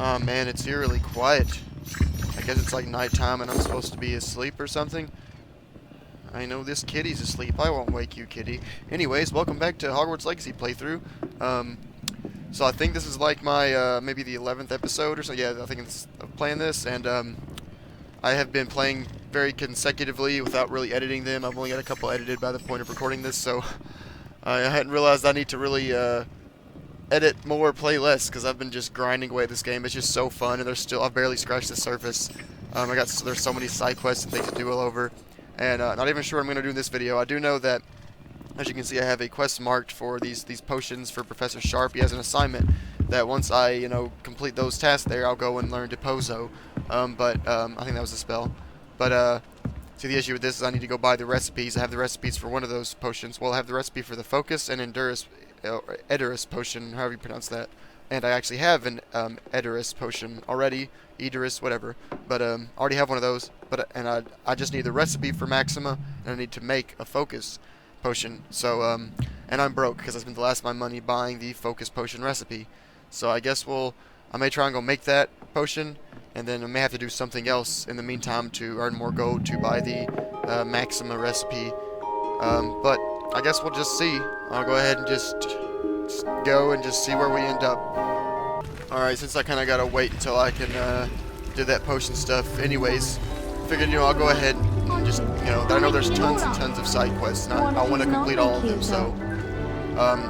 Oh man, it's eerily quiet. I guess it's like nighttime and I'm supposed to be asleep or something. I know this kitty's asleep. I won't wake you, kitty. Anyways, welcome back to Hogwarts Legacy playthrough. So I think this is like my, maybe the 11th episode or so. Yeah, I think it's playing this, and I have been playing very consecutively without really editing them. I've only got a couple edited by the point of recording this, so I hadn't realized I need to really edit more, play less, because I've been just grinding away at this game. It's just so fun, and I've barely scratched the surface. There's so many side quests and things to do all over, and not even sure what I'm going to do in this video. I do know that, as you can see, I have a quest marked for these potions for Professor Sharp. He has an assignment that once I, complete those tasks there, I'll go and learn Deposo. I think that was a spell. See, the issue with this is I need to go buy the recipes. I have the recipes for one of those potions. Well, I have the recipe for the Focus and Edurus potion, however you pronounce that. And I actually have an Edurus potion already. Edurus, whatever. But I already have one of those. I just need the recipe for Maxima, and I need to make a Focus potion. So, and I'm broke because I spent the last of my money buying the Focus potion recipe. So I guess I may try and go make that potion, and then I may have to do something else in the meantime to earn more gold to buy the Maxima recipe. But I guess we'll just see. I'll go ahead and just go and just see where we end up. Alright, since I kind of gotta wait until I can do that potion stuff anyways, figured, I'll go ahead and just, I know there's tons and tons of side quests, and I want to complete all of them, so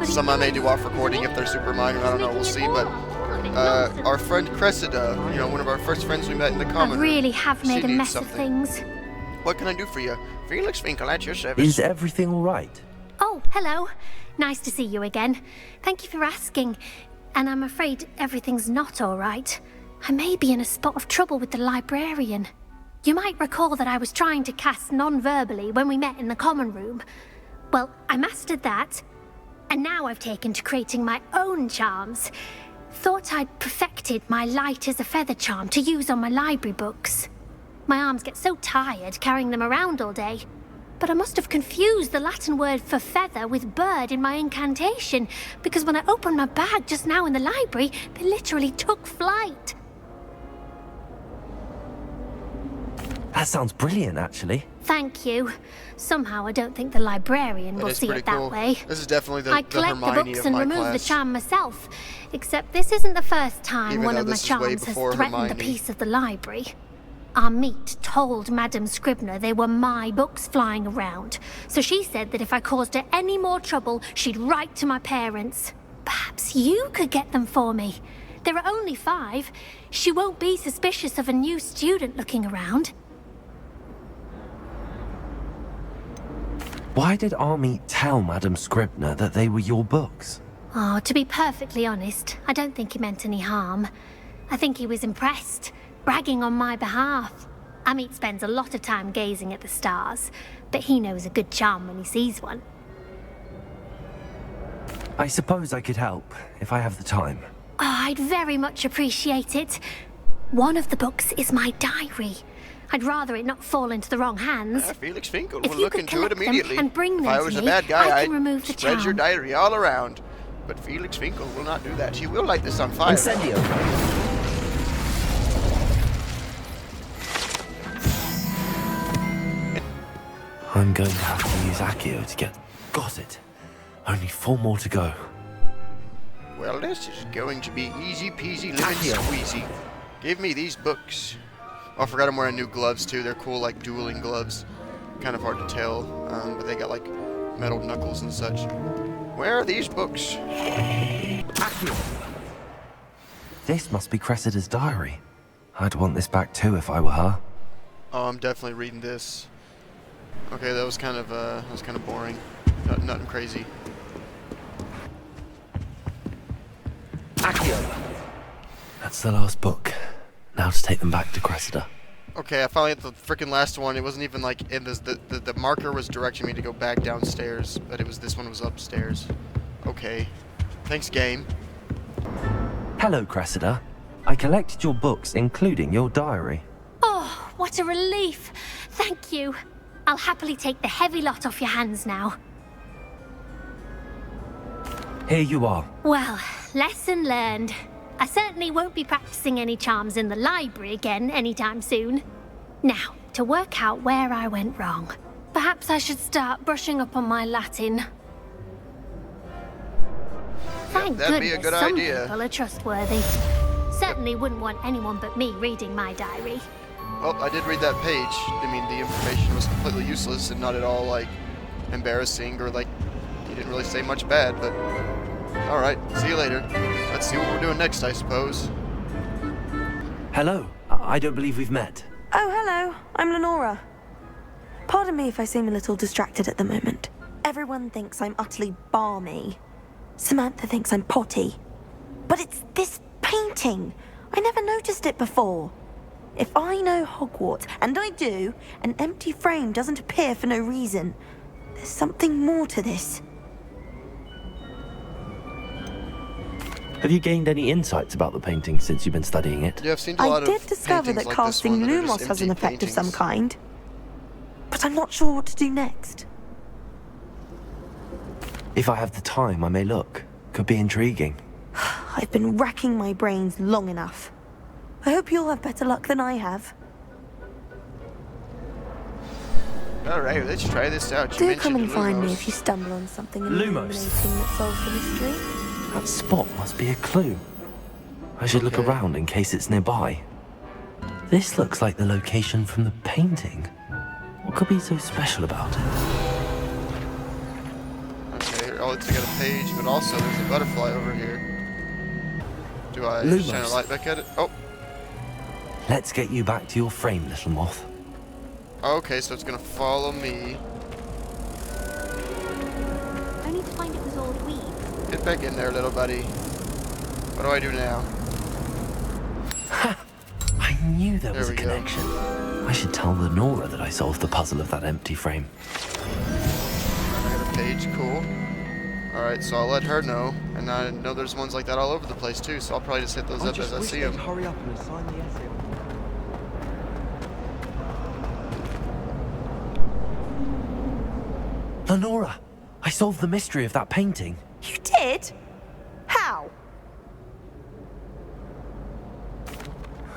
some I may do off recording if they're super minor, I don't know, we'll see, but our friend Cressida, one of our first friends we met in the common room, I really have made a mess of things. What can I do for you? Felix Finkel at your service. Is everything all right? Oh, hello. Nice to see you again. Thank you for asking. And I'm afraid everything's not all right. I may be in a spot of trouble with the librarian. You might recall that I was trying to cast non-verbally when we met in the common room. Well, I mastered that. And now I've taken to creating my own charms. Thought I'd perfected my light as a feather charm to use on my library books. My arms get so tired carrying them around all day. But I must have confused the Latin word for feather with bird in my incantation, because when I opened my bag just now in the library, they literally took flight. That sounds brilliant, actually. Thank you. Somehow I don't think the librarian will see it that way. This is definitely the I collect the Hermione books of and my remove class. the charm myself, except this isn't the first time Even one though of my this is way charms has before threatened a Hermione. piece of the library. Amit told Madame Scribner they were my books flying around, so she said that if I caused her any more trouble, she'd write to my parents. Perhaps you could get them for me. There are only 5. She won't be suspicious of a new student looking around. Why did Army tell Madame Scribner that they were your books? Oh, to be perfectly honest, I don't think he meant any harm. I think he was impressed, bragging on my behalf. Amit spends a lot of time gazing at the stars, but he knows a good charm when he sees one. I suppose I could help, if I have the time. Oh, I'd very much appreciate it. One of the books is my diary. I'd rather it not fall into the wrong hands. Felix Finkel If will you look could into it collect them immediately. and bring If them I to was a me, bad guy, I can remove the spread your charm. diary all around. But Felix Finkel will not do that. He will light this on fire. Incendio. I'm going to have to use Accio to get... Got it. Only 4 more to go. Well, this is going to be easy peasy lemon squeezy. Give me these books. Oh, I forgot I'm wearing new gloves too. They're cool, like dueling gloves. Kind of hard to tell, but they got like metal knuckles and such. Where are these books? This must be Cressida's diary. I'd want this back too if I were her. Oh, I'm definitely reading this. Okay, that was kind of boring. Nothing crazy. Accio. That's the last book. Now to take them back to Cressida. Okay, I finally hit the freaking last one. It wasn't even like in this. The marker was directing me to go back downstairs, but this one was upstairs. Okay. Thanks, game. Hello, Cressida. I collected your books, including your diary. Oh, what a relief. Thank you. I'll happily take the heavy lot off your hands now. Here you are. Well, lesson learned. I certainly won't be practicing any charms in the library again anytime soon. Now, to work out where I went wrong. Perhaps I should start brushing up on my Latin. Thank that'd be a goodness good some idea. people are trustworthy. Certainly wouldn't want anyone but me reading my diary. Well, I did read that page. I mean, the information was completely useless and not at all, like, embarrassing or, like, you didn't really say much bad, but... Alright, see you later. Let's see what we're doing next, I suppose. Hello. I don't believe we've met. Oh, hello. I'm Lenora. Pardon me if I seem a little distracted at the moment. Everyone thinks I'm utterly balmy. Samantha thinks I'm potty. But it's this painting. I never noticed it before. If I know Hogwarts, and I do, an empty frame doesn't appear for no reason. There's something more to this. Have you gained any insights about the painting since you've been studying it? Yeah, I've seen a lot I of did discover paintings that like this casting one that are just Lumos has an empty effect of some paintings. kind. But I'm not sure what to do next. If I have the time, I may look. Could be intriguing. I've been racking my brains long enough. I hope you'll have better luck than I have. Alright, let's try this out. You Do mentioned come and find me Lumos. if you stumble on something Lumos. illuminating that solves the mystery. That spot must be a clue. I should look Okay. around in case it's nearby. This looks like the location from the painting. What could be so special about it? Okay, oh, let's get a page, but also there's a butterfly over here. Do I Lumos. shine a light back at it? Oh, Let's get you back to your frame, little moth. okay, so it's gonna follow me. Only to find it was all weed. Get back in there, little buddy. What do I do now? I knew there was There a we go. connection. I should tell Lenora that I solved the puzzle of that empty frame. I got a page, cool. Alright, so I'll let her know. And I know there's ones like that all over the place too, so I'll probably just hit those up as I see them. Hurry up and assign the essay. Lenora, I solved the mystery of that painting. You did? How?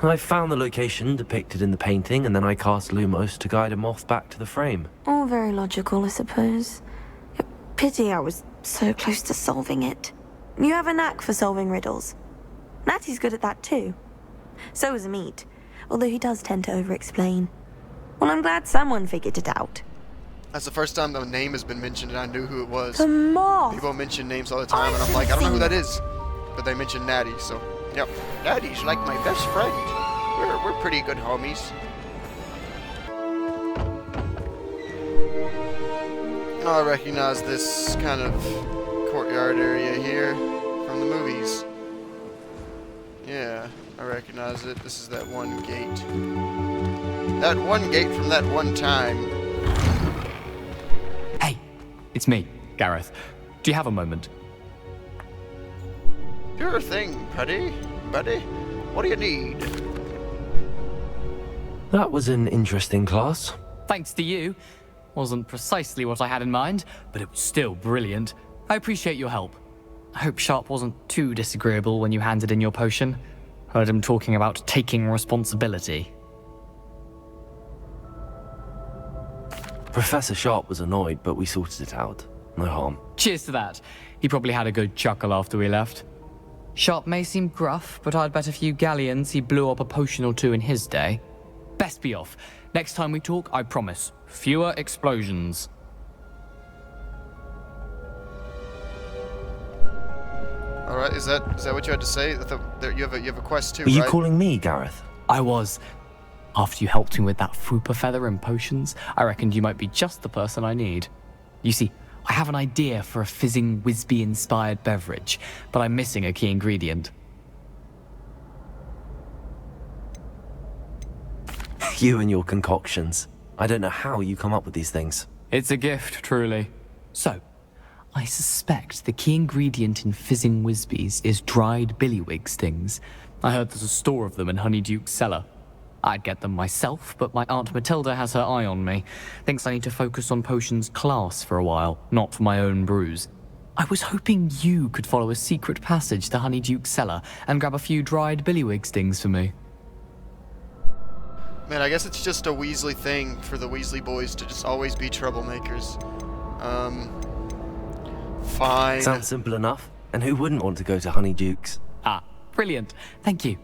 I found the location depicted in the painting, and then I cast Lumos to guide a moth back to the frame. All very logical, I suppose. Pity I was so close to solving it. You have a knack for solving riddles. Natty's good at that too. So is Amit, although he does tend to over-explain. Well, I'm glad someone figured it out. That's the first time the name has been mentioned and I knew who it was. The moth! People mention names all the time and I'm I've like, I don't know who seen that is. But they mentioned Natty, so yep. Natty's like my best friend. We're pretty good homies. I recognize this kind of courtyard area here from the movies. Yeah, I recognize it. This is that one gate. That one gate from that one time. Hey, it's me, Gareth. Do you have a moment? Sure thing, buddy. What do you need? That was an interesting class. Thanks to you. Wasn't precisely what I had in mind, but it was still brilliant. I appreciate your help. I hope Sharp wasn't too disagreeable when you handed in your potion. Heard him talking about taking responsibility. Professor Sharp was annoyed, but we sorted it out. No harm. Cheers to that. He probably had a good chuckle after we left. Sharp may seem gruff, but I'd bet a few galleons he blew up a potion or two in his day. Best be off. Next time we talk, I promise, fewer explosions. All right, is that what you had to say? You have a quest too, Were you right? calling me, Gareth? I was. After you helped me with that Fupa feather and potions, I reckoned you might be just the person I need. You see, I have an idea for a fizzing Whizbee-inspired beverage, but I'm missing a key ingredient. You and your concoctions. I don't know how you come up with these things. It's a gift, truly. So, I suspect the key ingredient in fizzing Whizbees is dried billywig stings. I heard there's a store of them in Honeydukes' cellar. I'd get them myself, but my Aunt Matilda has her eye on me. Thinks I need to focus on potions class for a while, not for my own brews. I was hoping you could follow a secret passage to Honeydukes' cellar and grab a few dried billywig stings for me. Man, I guess it's just a Weasley thing for the Weasley boys to just always be troublemakers. Fine. Sounds simple enough. And who wouldn't want to go to Honeydukes? Ah, brilliant. Thank you.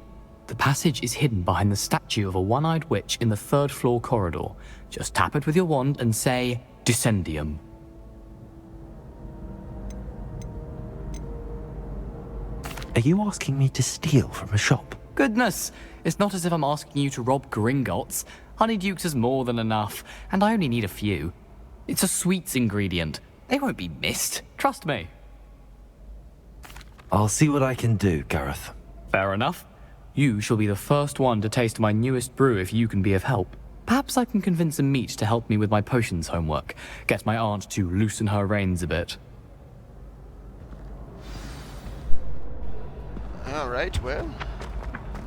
The passage is hidden behind the statue of a one-eyed witch in the third-floor corridor. Just tap it with your wand and say, Descendium. Are you asking me to steal from a shop? Goodness, it's not as if I'm asking you to rob Gringotts. Honeydukes is more than enough, and I only need a few. It's a sweets ingredient. They won't be missed. Trust me. I'll see what I can do, Gareth. Fair enough. You shall be the first one to taste my newest brew if you can be of help. Perhaps I can convince a meat to help me with my potions homework. Get my aunt to loosen her reins a bit. Alright, well,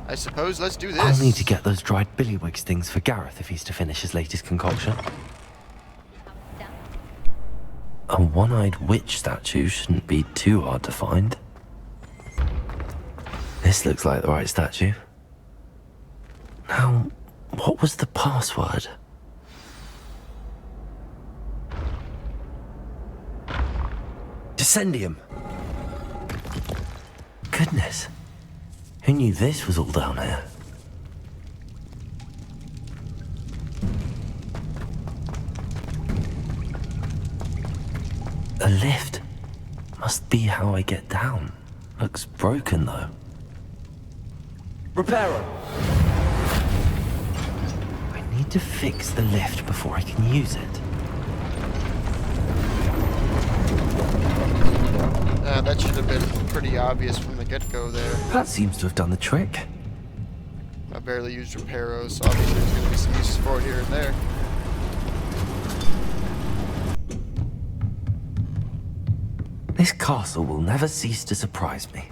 I suppose let's do this. I'll need to get those dried billywig stings for Gareth if he's to finish his latest concoction. A one-eyed witch statue shouldn't be too hard to find. This looks like the right statue. Now, what was the password? Descendium. Goodness. Who knew this was all down here? A lift. Must be how I get down. Looks broken though. Repairer. I need to fix the lift before I can use it. That should have been pretty obvious from the get-go there. That seems to have done the trick. I barely used repairos, so obviously there's going to be some uses for it here and there. This castle will never cease to surprise me.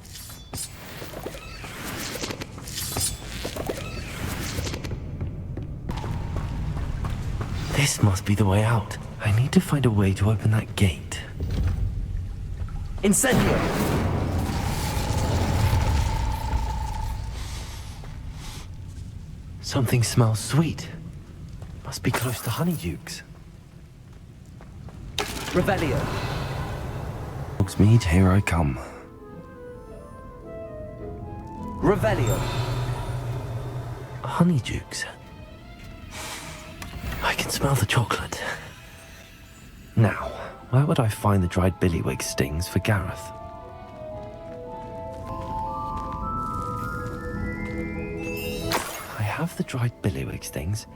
This must be the way out. I need to find a way to open that gate. Incendio! Something smells sweet. Must be close to Honeydukes. Revelio. Hogsmeade, here I come. Revelio. Honeydukes. I can smell the chocolate. Now, where would I find the dried billywig stings for Gareth? I have the dried billywig stings.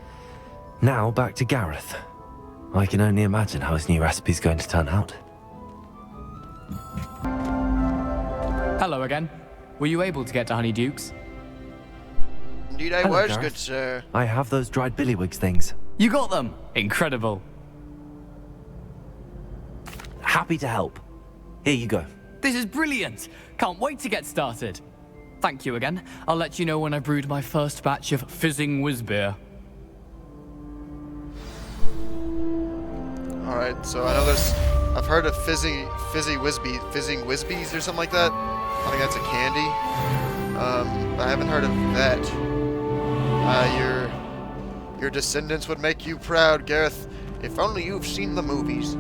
Now back to Gareth. I can only imagine how his new recipe's going to turn out. Hello again. Were you able to get to Honeydukes? Indeed I Hello, was, Gareth. good sir. I have those dried billywig stings. You got them! Incredible. Happy to help. Here you go. This is brilliant! Can't wait to get started. Thank you again. I'll let you know when I brewed my first batch of fizzing whizbeer. Alright, so I know there's... I've heard of fizzing whizbees or something like that. I think that's a candy. But I haven't heard of that. Your descendants would make you proud, Gareth. If only you've seen the movies.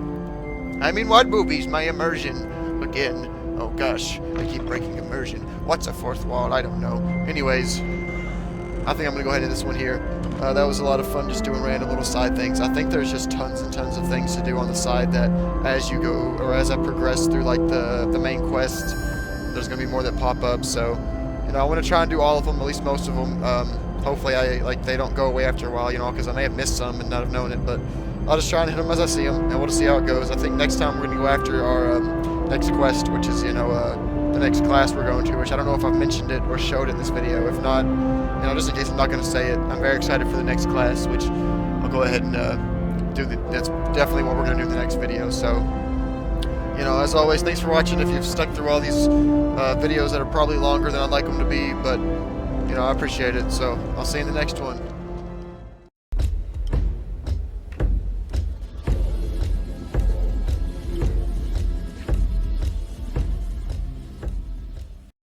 I mean, what movies? My immersion. Again. Oh gosh, I keep breaking immersion. What's a fourth wall? I don't know. Anyways, I think I'm gonna go ahead and end this one here. That was a lot of fun just doing random little side things. I think there's just tons and tons of things to do on the side that as you go, or as I progress through like the main quest, there's gonna be more that pop up. So, you know, I want to try and do all of them, at least most of them. Hopefully they don't go away after a while, you know, because I may have missed some and not have known it, but I'll just try and hit them as I see them, and we'll just see how it goes. I think next time we're going to go after our next quest, which is, you know, the next class we're going to, which I don't know if I've mentioned it or showed it in this video. If not, you know, just in case I'm not going to say it, I'm very excited for the next class, which I'll go ahead and do. That's definitely what we're going to do in the next video. So, you know, as always, thanks for watching. If you've stuck through all these videos that are probably longer than I'd like them to be, but, you know, I appreciate it. So I'll see you in the next one.